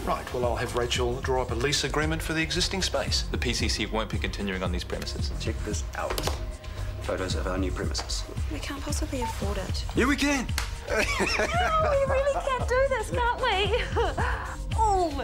Right, well, I'll have Rachel draw up a lease agreement for the existing space. The PCC won't be continuing on these premises. Check this out. Photos of our new premises. We can't possibly afford it. Yeah, we can. No, we really can't do this, can't we? Oh.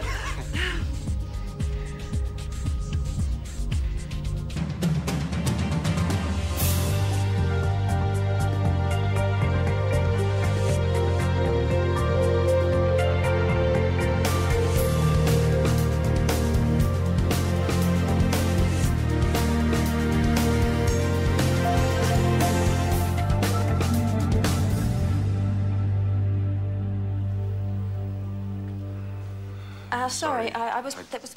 Sorry, I was... That was...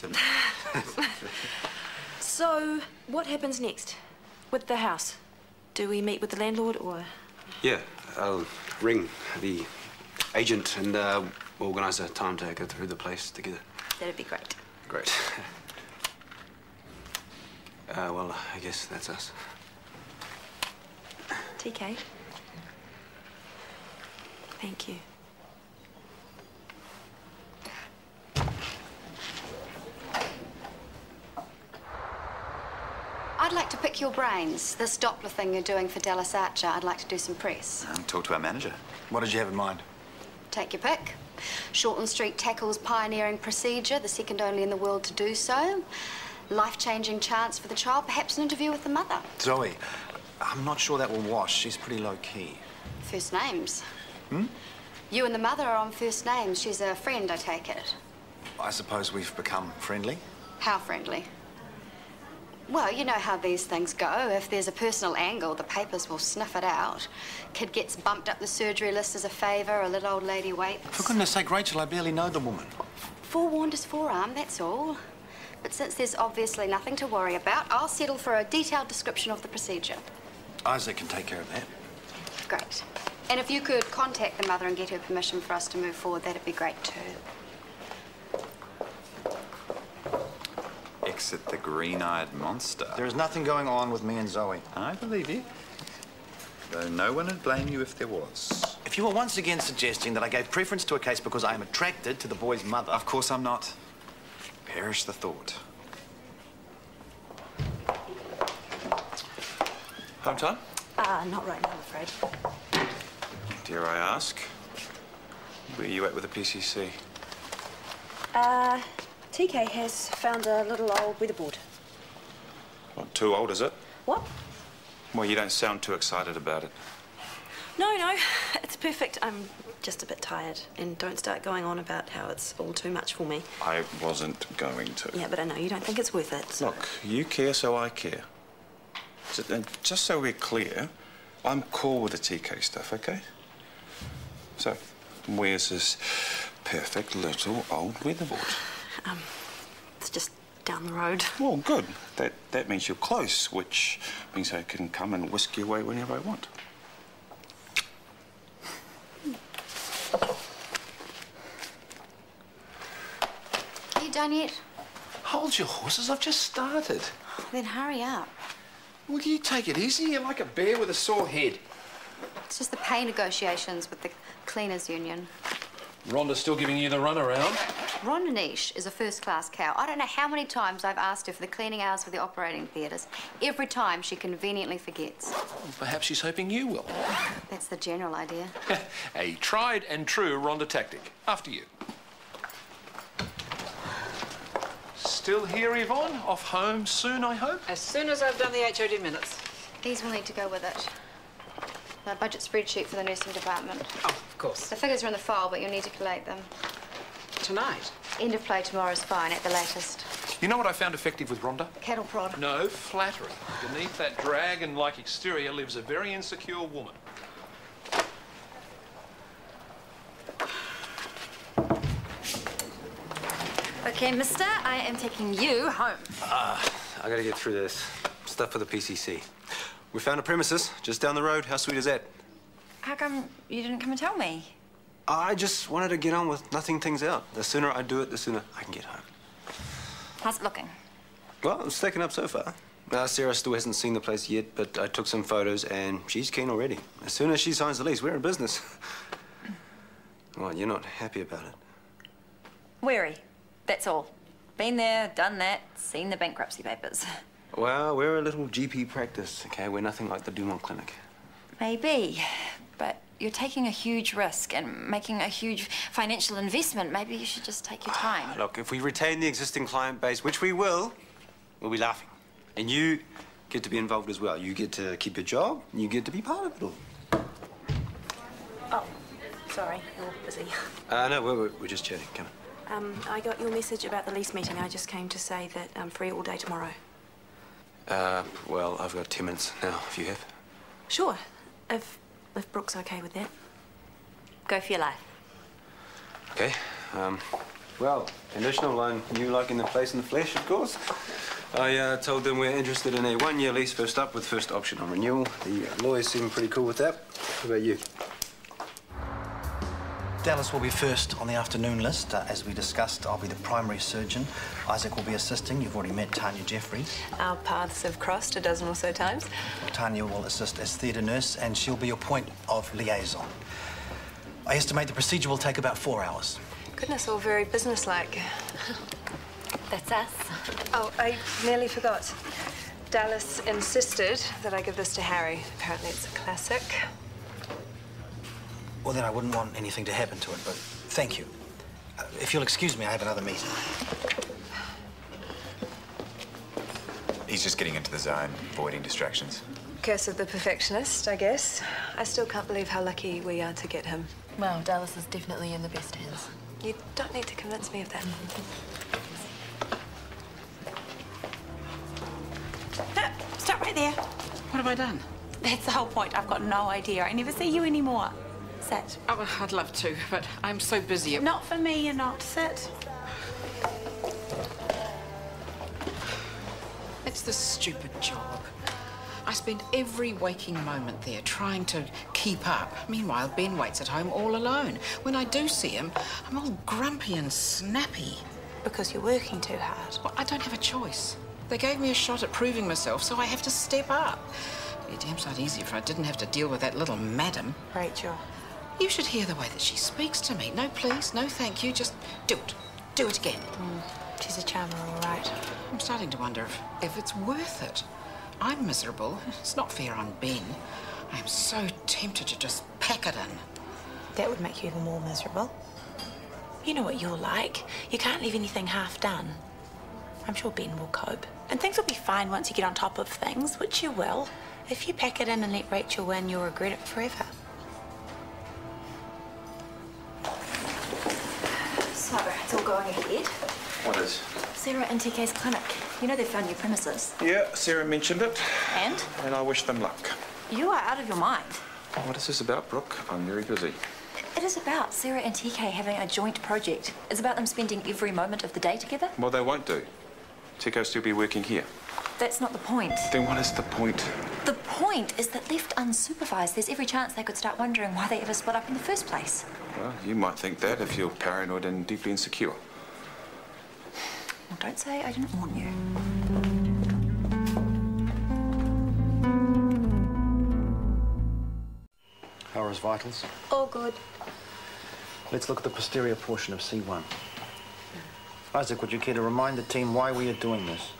So, what happens next with the house? Do we meet with the landlord, or...? Yeah, I'll ring the agent and organise a time to go through the place together. That'd be great. Great. Well, I guess that's us. TK. Thank you. I'd like to pick your brains. This Doppler thing you're doing for Dallas Archer, I'd like to do some press. Talk to our manager. What did you have in mind? Take your pick. Shortland Street tackles pioneering procedure, the second only in the world to do so. Life-changing chance for the child, perhaps an interview with the mother. Zoe, I'm not sure that will wash. She's pretty low-key. First names. Hmm? You and the mother are on first names. She's a friend, I take it. I suppose we've become friendly. How friendly? Well, you know how these things go. If there's a personal angle, the papers will sniff it out. Kid gets bumped up the surgery list as a favour, a little old lady waits. For goodness sake, Rachel, I barely know the woman. Forewarned is forearmed, that's all. But since there's obviously nothing to worry about, I'll settle for a detailed description of the procedure. Isaac can take care of that. Great. And if you could contact the mother and get her permission for us to move forward, that'd be great too. Exit the green-eyed monster. There is nothing going on with me and Zoe. I believe you. Though no one would blame you if there was. If you were once again suggesting that I gave preference to a case because I am attracted to the boy's mother... Of course I'm not. Perish the thought. Home time? Not right now, I'm afraid. Dare I ask? Where are you at with the PCC? TK has found a little old weatherboard. Not too old, is it? What? Well, you don't sound too excited about it. No, it's perfect. I'm just a bit tired. And don't start going on about how it's all too much for me. I wasn't going to. Yeah, but I know you don't think it's worth it. So. Look, you care, so I care. And just so we're clear, I'm cool with the TK stuff, OK? So, where's this perfect little old weatherboard? It's just down the road. Well, good. That means you're close, which means I can come and whisk you away whenever I want. Are you done yet? Hold your horses, I've just started. Then hurry up. Will you take it easy? You're like a bear with a sore head. It's just the pay negotiations with the cleaners union. Rhonda's still giving you the runaround. Rhonda Niche is a first-class cow. I don't know how many times I've asked her for the cleaning hours for the operating theatres. Every time she conveniently forgets. Well, perhaps she's hoping you will. That's the general idea. A tried and true Rhonda tactic. After you. Still here, Yvonne? Off home soon, I hope? As soon as I've done the HOD minutes. These will need to go with it. The budget spreadsheet for the nursing department. Oh, of course. The figures are in the file, but you'll need to collate them. Tonight? End of play tomorrow is fine, at the latest. You know what I found effective with Rhonda? Cattle prod. No, flattery. Beneath that dragon-like exterior lives a very insecure woman. Okay, mister, I am taking you home. I gotta get through this. Stuff for the PCC. We found a premises just down the road. How sweet is that? How come you didn't come and tell me? I just wanted to get on with nothing things out. The sooner I do it, the sooner I can get home. How's it looking? Well, it's stacking up so far. Sarah still hasn't seen the place yet, but I took some photos and she's keen already. As soon as she signs the lease, we're in business. Well, you're not happy about it. Weary. That's all. Been there, done that, seen the bankruptcy papers. Well, we're a little GP practice, okay? We're nothing like the Dumont Clinic. Maybe, but you're taking a huge risk and making a huge financial investment. Maybe you should just take your time. Look, if we retain the existing client base, which we will, we'll be laughing. And you get to be involved as well. You get to keep your job, and you get to be part of it all. Oh, sorry, you're busy. No, we're just chatting. Come on. I got your message about the lease meeting. I just came to say that I'm free all day tomorrow. Well, I've got 10 minutes now, if you have. Sure, if Brooke's okay with that. Go for your life. Okay. Well, conditional on you liking the place in the flesh, of course. I told them we're interested in a one-year lease first up with first option on renewal. The lawyers seem pretty cool with that. What about you? Dallas will be first on the afternoon list. As we discussed, I'll be the primary surgeon. Isaac will be assisting. You've already met Tanya Jeffries. Our paths have crossed a dozen or so times. Tanya will assist as theatre nurse, and she'll be your point of liaison. I estimate the procedure will take about 4 hours. Goodness, all very businesslike. That's us. Oh, I nearly forgot. Dallas insisted that I give this to Harry. Apparently it's a classic. Well, then I wouldn't want anything to happen to it, but thank you. If you'll excuse me, I have another meeting. He's just getting into the zone, avoiding distractions. Curse of the perfectionist, I guess. I still can't believe how lucky we are to get him. Well, Dallas is definitely in the best hands. You don't need to convince me of that. No, stop right there. What have I done? That's the whole point. I've got no idea. I never see you anymore. Sit. Oh, well, I'd love to, but I'm so busy. Not for me, you're not. Sit. It's this stupid job. I spend every waking moment there trying to keep up. Meanwhile, Ben waits at home all alone. When I do see him, I'm all grumpy and snappy. Because you're working too hard. Well, I don't have a choice. They gave me a shot at proving myself, so I have to step up. It'd be a damn sight easier if I didn't have to deal with that little madam. Rachel. You should hear the way that she speaks to me. No, please, no, thank you. Just do it. Do it again. She's a charmer, all right. I'm starting to wonder if it's worth it. I'm miserable. It's not fair on Ben. I am so tempted to just pack it in. That would make you even more miserable. You know what you're like. You can't leave anything half done. I'm sure Ben will cope. And things will be fine once you get on top of things, which you will. If you pack it in and let Rachel win, you'll regret it forever. So, it's all going ahead. What is? Sarah and TK's clinic. You know they've found new premises. Yeah, Sarah mentioned it. And? And I wish them luck. You are out of your mind. What is this about, Brooke? I'm very busy. It is about Sarah and TK having a joint project. It's about them spending every moment of the day together. Well, they won't do. TK'll still be working here. That's not the point. Then what is the point? The point is that left unsupervised, there's every chance they could start wondering why they ever split up in the first place. Well, you might think that if you're paranoid and deeply insecure. Well, don't say I didn't warn you. How are his vitals? All good. Let's look at the posterior portion of C1. Isaac, would you care to remind the team why we are doing this?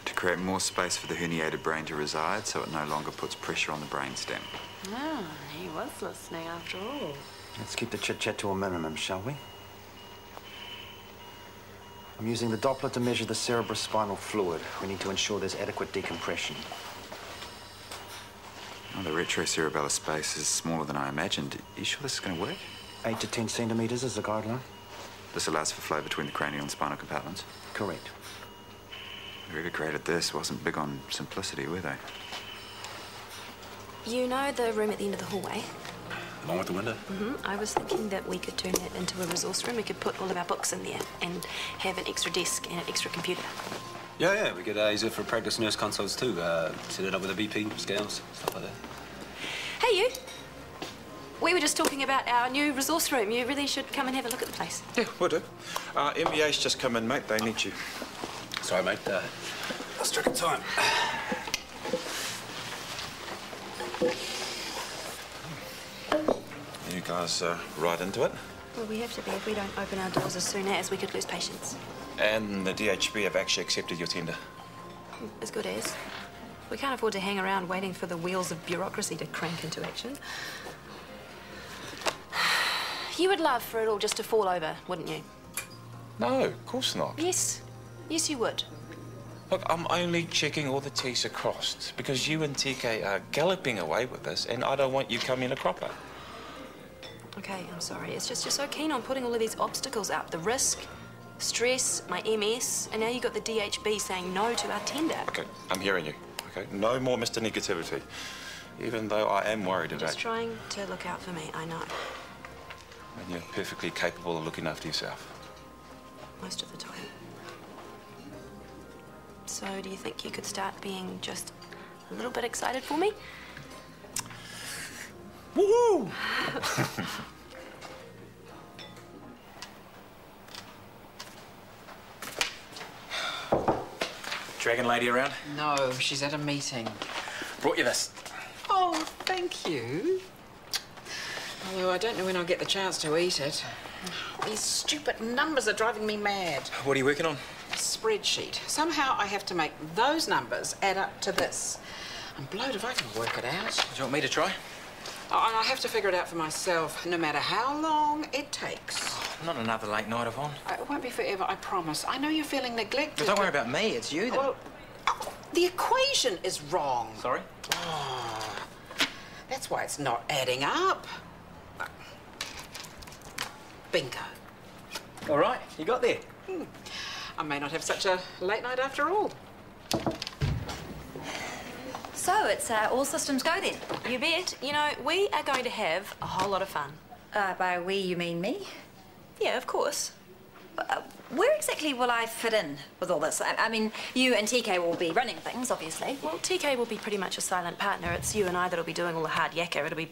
To create more space for the herniated brain to reside so it no longer puts pressure on the brainstem. Ah, he was listening after all. Let's keep the chit-chat to a minimum, shall we? I'm using the Doppler to measure the cerebrospinal fluid. We need to ensure there's adequate decompression. Oh, the retrocerebellar space is smaller than I imagined. Are you sure this is going to work? 8 to 10 centimetres is the guideline. This allows for flow between the cranial and spinal compartments? Correct. Whoever created this wasn't big on simplicity, were they? You know the room at the end of the hallway? Along with the window? I was thinking that we could turn it into a resource room. We could put all of our books in there and have an extra desk and an extra computer. Yeah, we could use it for practice nurse consults too. Set it up with a BP, scales, stuff like that. Hey, you. We were just talking about our new resource room. You really should come and have a look at the place. Yeah, will do. MBA's just come in, mate. They need you. Sorry, mate. I struck in time. You guys right into it? Well, we have to be. If we don't open our doors as soon as, we could lose patience. And the DHB have actually accepted your tender. As good as. We can't afford to hang around waiting for the wheels of bureaucracy to crank into action. You would love for it all just to fall over, wouldn't you? No, of course not. Yes. Yes, you would. Look, I'm only checking all the T's are crossed because you and TK are galloping away with this and I don't want you coming a cropper. Okay, I'm sorry. It's just you're so keen on putting all of these obstacles up. The risk, stress, my MS, and now you got the DHB saying no to our tender. Okay, I'm hearing you. Okay, no more Mr. Negativity. Even though I am worried about you. Just trying to look out for me, I know. And you're perfectly capable of looking after yourself. Most of the time. So, do you think you could start being just a little bit excited for me? Woohoo! Dragon lady around? No, she's at a meeting. Brought you this. Oh, thank you. Although I don't know when I'll get the chance to eat it. These stupid numbers are driving me mad. What are you working on? A spreadsheet. Somehow I have to make those numbers add up to this. I'm blowed if I can work it out. Do you want me to try? Oh, and I have to figure it out for myself, no matter how long it takes. Not another late night, Yvonne. It won't be forever, I promise. I know you're feeling neglected. But don't worry about me, it's you. Well, the equation is wrong. Sorry? Oh, that's why it's not adding up. Bingo. All right, you got there. I may not have such a late night after all. So it's all systems go then? You bet. You know, we are going to have a whole lot of fun. By we, you mean me? Yeah, of course. Where exactly will I fit in with all this? I mean, you and TK will be running things, obviously. Well, TK will be pretty much a silent partner. It's you and I that'll be doing all the hard yakka. It'll be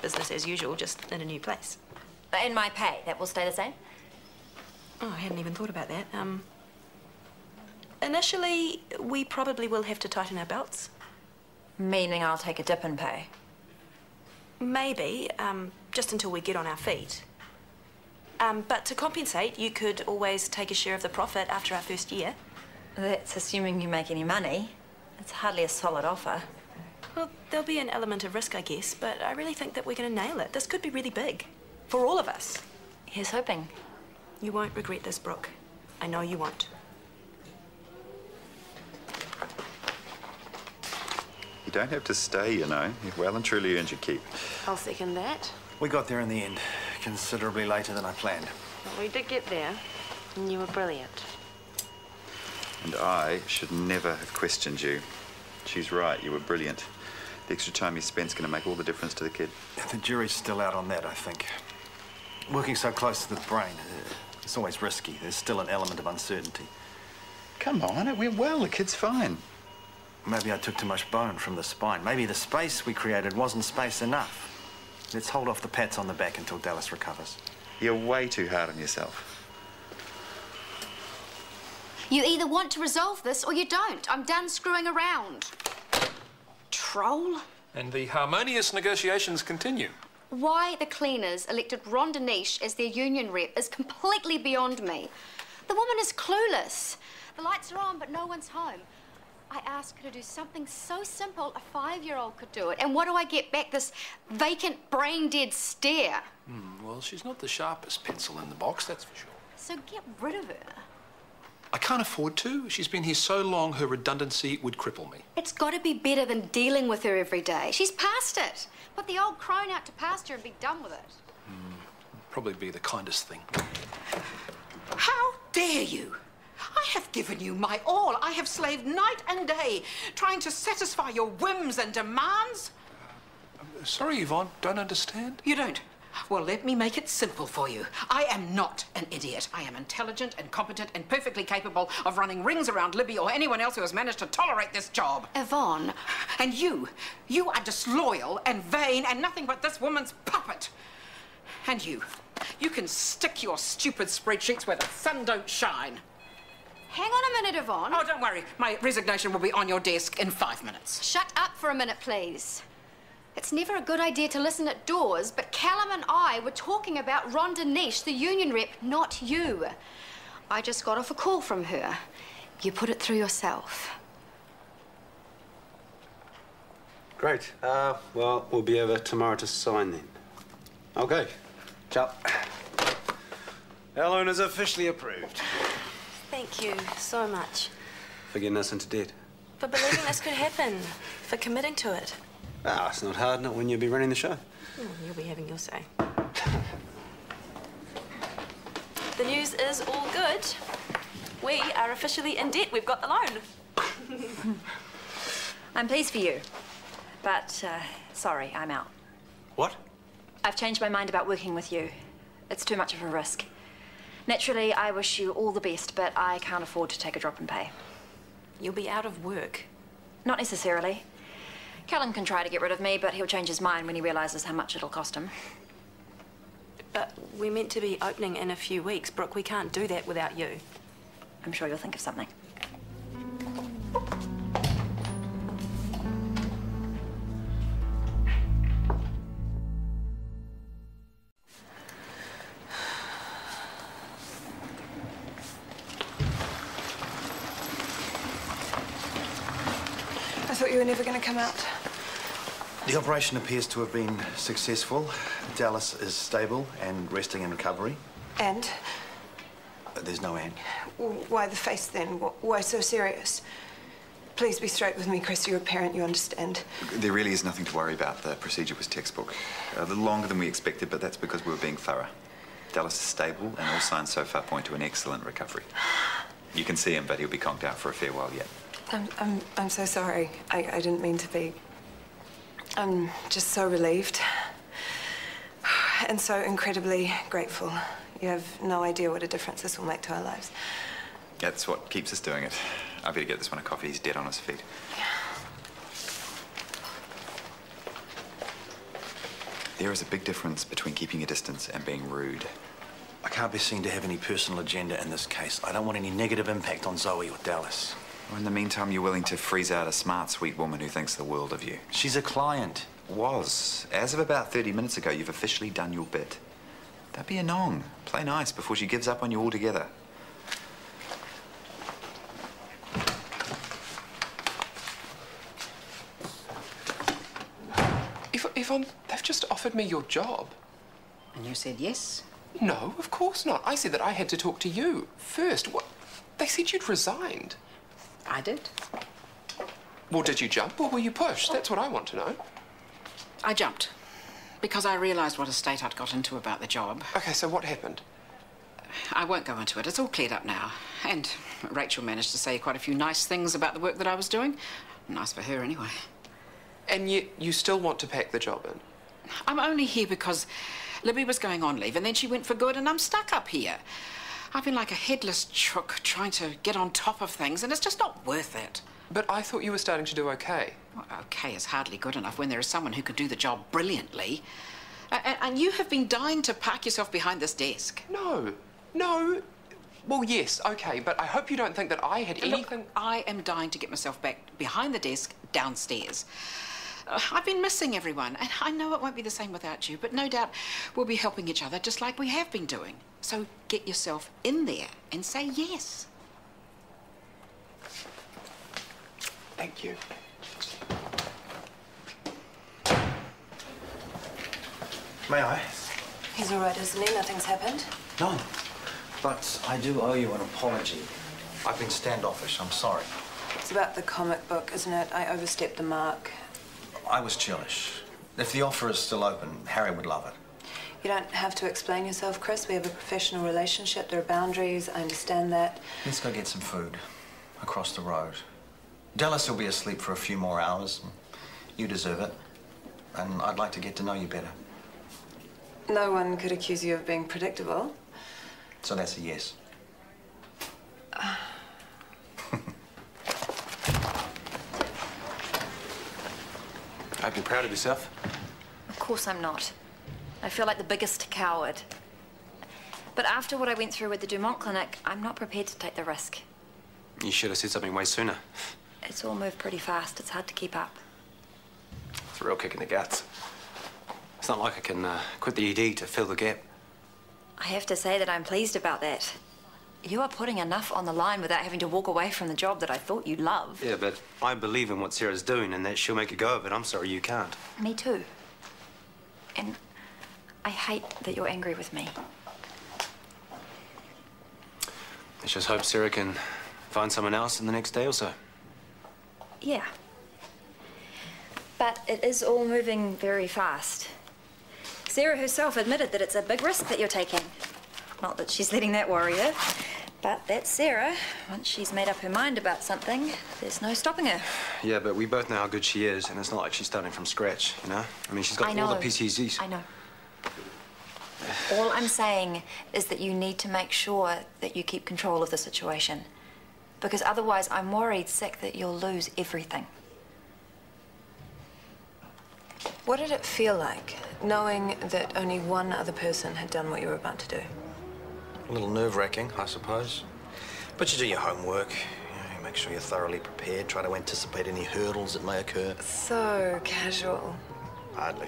business as usual, just in a new place. And my pay, that will stay the same? Oh, I hadn't even thought about that. Initially, we probably will have to tighten our belts. Meaning I'll take a dip in pay? Maybe, just until we get on our feet. But to compensate, you could always take a share of the profit after our first year. That's assuming you make any money. It's hardly a solid offer. Well, there'll be an element of risk, I guess, but I really think that we're going to nail it. This could be really big. For all of us. Here's hoping. You won't regret this, Brooke. I know you won't. You don't have to stay, you know. You've well and truly earned your keep. I'll second that. We got there in the end, considerably later than I planned. Well, we did get there, and you were brilliant. And I should never have questioned you. She's right, you were brilliant. The extra time you spent's going to make all the difference to the kid. The jury's still out on that, I think. Working so close to the brain, it's always risky. There's still an element of uncertainty. Come on, it went well. The kid's fine. Maybe I took too much bone from the spine. Maybe the space we created wasn't space enough. Let's hold off the pats on the back until Dallas recovers. You're way too hard on yourself. You either want to resolve this or you don't. I'm done screwing around. Troll. And the harmonious negotiations continue. Why the cleaners elected Rhonda Niche as their union rep is completely beyond me. The woman is clueless. The lights are on, but no one's home. I asked her to do something so simple, a 5-year-old could do it. And what do I get back? This vacant, brain-dead stare. Well, she's not the sharpest pencil in the box, that's for sure. So get rid of her. I can't afford to. She's been here so long, her redundancy would cripple me. It's got to be better than dealing with her every day. She's past it. Put the old crone out to pasture and be done with it. Probably be the kindest thing. How dare you? I have given you my all. I have slaved night and day, trying to satisfy your whims and demands. Sorry, Yvonne, don't understand. You don't? Well, let me make it simple for you. I am not an idiot. I am intelligent and competent and perfectly capable of running rings around Libby or anyone else who has managed to tolerate this job. Yvonne. And you are disloyal and vain and nothing but this woman's puppet. And you can stick your stupid spreadsheets where the sun don't shine. Hang on a minute, Yvonne. Oh, don't worry. My resignation will be on your desk in 5 minutes. Shut up for a minute, please. It's never a good idea to listen at doors, but Callum and I were talking about Rhonda Nish, the union rep, not you. I just got off a call from her. You put it through yourself. Great. Well, we'll be over tomorrow to sign then. Okay. Ciao. Our loan is officially approved. Thank you so much. For getting us into debt. For believing this could happen. For committing to it. Ah, it's not hard, not when you'll be running the show. Oh, you'll be having your say. The news is all good. We are officially in debt. We've got the loan. I'm pleased for you. But, sorry, I'm out. What? I've changed my mind about working with you. It's too much of a risk. Naturally, I wish you all the best, but I can't afford to take a drop in pay. You'll be out of work. Not necessarily. Callum can try to get rid of me, but he'll change his mind when he realises how much it'll cost him. But we're meant to be opening in a few weeks. Brooke, we can't do that without you. I'm sure you'll think of something. I thought you were never going to come out. The operation appears to have been successful. Dallas is stable and resting in recovery. And? There's no and. Why the face then? Why so serious? Please be straight with me, Chris. You're a parent, you understand. There really is nothing to worry about. The procedure was textbook. A little longer than we expected, but that's because we were being thorough. Dallas is stable, and all signs so far point to an excellent recovery. You can see him, but he'll be conked out for a fair while yet. I'm so sorry. I didn't mean to be. I'm just so relieved. And so incredibly grateful. You have no idea what a difference this will make to our lives. That's what keeps us doing it. I better get this one a coffee. He's dead on his feet. There is a big difference between keeping a distance and being rude. I can't be seen to have any personal agenda in this case. I don't want any negative impact on Zoe or Dallas. Well, in the meantime, you're willing to freeze out a smart, sweet woman who thinks the world of you. She's a client. Was. As of about 30 minutes ago, you've officially done your bit. Don't be a nong. Play nice before she gives up on you altogether. Yvonne, they've just offered me your job. And you said yes? No, of course not. I said that I had to talk to you first. What? They said you'd resigned. I did. Well, did you jump or were you pushed? That's what I want to know. I jumped. Because I realised what a state I'd got into about the job. Okay, so what happened? I won't go into it. It's all cleared up now. And Rachel managed to say quite a few nice things about the work that I was doing. Nice for her, anyway. And yet you still want to pack the job in? I'm only here because Libby was going on leave and then she went for good and I'm stuck up here. I've been like a headless chook trying to get on top of things and it's just not worth it. But I thought you were starting to do okay. Well, okay is hardly good enough when there is someone who can do the job brilliantly. And you have been dying to park yourself behind this desk. No. Well, yes, okay, but I hope you don't think that I had anything... Look, I am dying to get myself back behind the desk downstairs. I've been missing everyone, and I know it won't be the same without you, but no doubt we'll be helping each other just like we have been doing. So get yourself in there and say yes. Thank you. May I? He's all right, isn't he? Nothing's happened. No. But I do owe you an apology. I've been standoffish. I'm sorry. It's about the comic book, isn't it? I overstepped the mark. I was churlish. If the offer is still open, Harry would love it. You don't have to explain yourself, Chris. We have a professional relationship. There are boundaries. I understand that. Let's go get some food across the road. Dallas will be asleep for a few more hours. You deserve it. And I'd like to get to know you better. No one could accuse you of being predictable. So that's a yes. I hope you're proud of yourself. Of course I'm not. I feel like the biggest coward. But after what I went through with the Dumont Clinic, I'm not prepared to take the risk. You should have said something way sooner. It's all moved pretty fast. It's hard to keep up. It's a real kick in the guts. It's not like I can quit the ED to fill the gap. I have to say that I'm pleased about that. You are putting enough on the line without having to walk away from the job that I thought you loved. Yeah, but I believe in what Sarah's doing and that she'll make a go of it. I'm sorry you can't. Me too. And I hate that you're angry with me. Let's just hope Sarah can find someone else in the next day or so. Yeah. But it is all moving very fast. Sarah herself admitted that it's a big risk that you're taking. Not that she's letting that worry her, but that's Sarah. Once she's made up her mind about something, there's no stopping her. Yeah, but we both know how good she is, and it's not like she's starting from scratch, you know? I mean, she's got all the PTSDs. I know. All I'm saying is that you need to make sure that you keep control of the situation. Because otherwise, I'm worried sick that you'll lose everything. What did it feel like, knowing that only one other person had done what you were about to do? A little nerve-wracking, I suppose. But you do your homework. You make sure you're thoroughly prepared, try to anticipate any hurdles that may occur. So casual. Hardly.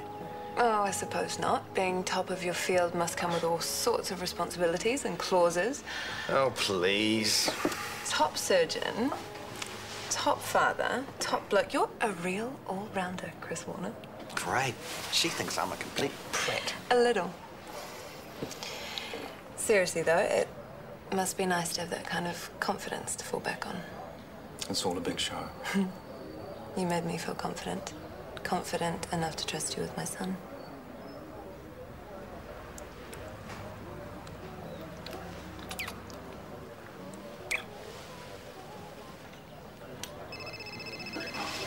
Oh, I suppose not. Being top of your field must come with all sorts of responsibilities and clauses. Oh, please. Top surgeon, top father, top bloke. You're a real all-rounder, Chris Warner. Great. She thinks I'm a complete prat. A little. Seriously, though, it must be nice to have that kind of confidence to fall back on. It's all a big show. You made me feel confident. Confident enough to trust you with my son.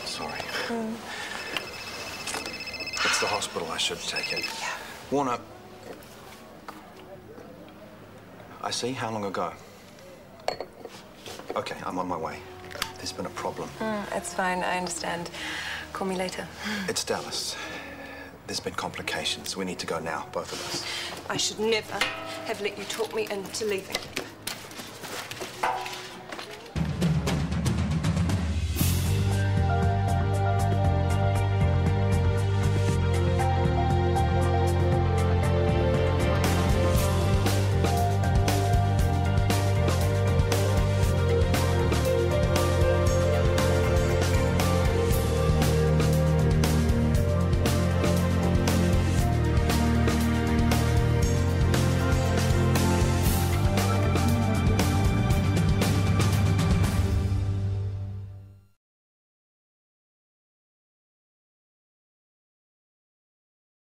Sorry. It's the hospital. I should take it. Yeah. Warner. I see. How long ago? Okay, I'm on my way. There's been a problem. It's fine. I understand. Call me later. It's Dallas. There's been complications. We need to go now, both of us. I should never have let you talk me into leaving.